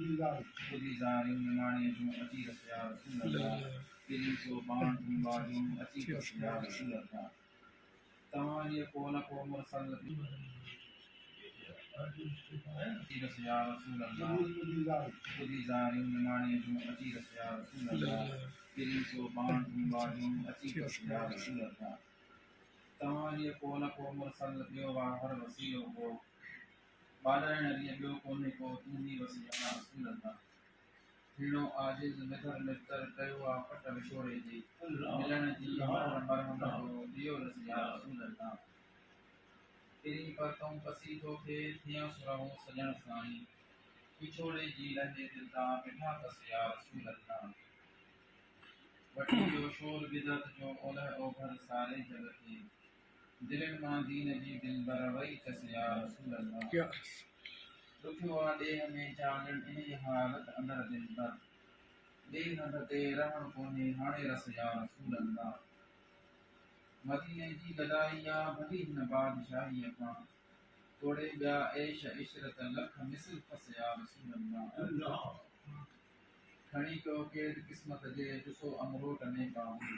Kudizari Nimani Achi Rasya Rasulullah Kiri So Ban Bajum Achi Rasya Rasulullah Tamani Kona Komar Salati Achi Rasya Rasulullah Kudizari Nimani Achi Rasya Rasulullah Kiri So Ban Bajum Achi Rasya Rasulullah Tamani Kona Komar Salati Wahar Wasiyo Ko बादल नदियों कोने को तूनी वसिया सुनता हिलो आजिज़ मितर मितर कयो आपट विशोरे जी मिलन जी number को दियो रसिया सुनता तेरी पर तुम पसी तो के थिया सुरहो सजन साई पिछोड़े जी लहे दिलता मिठा कसिया सुनता वटी जो शोर बिदत जो ओलह ओभर सारे जगत की दिलन मां दीन जी दिल बरवई कसिया रसूलल्लाह दुखियो देह में चानन इन हालत अंदर दिल पर देह हदते रहन कोने हाणे रसिया रसूलल्लाह मदीने जी गदाइया भली न बादशाही का तोड़े गया ऐश इशरत लख मिसल फसिया रसूलल्लाह खणी को केद किस्मत जे दुसो अमरोट में काहू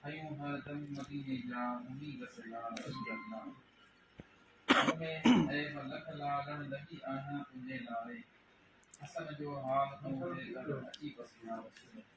हयूं हर दम मदीने जा उम्मीद रसिया रसूलल्लाह में ऐ लख लालन लगी आया तुझे लारे हसन जो हाल तुझे कर अची पसिया रसूलल्लाह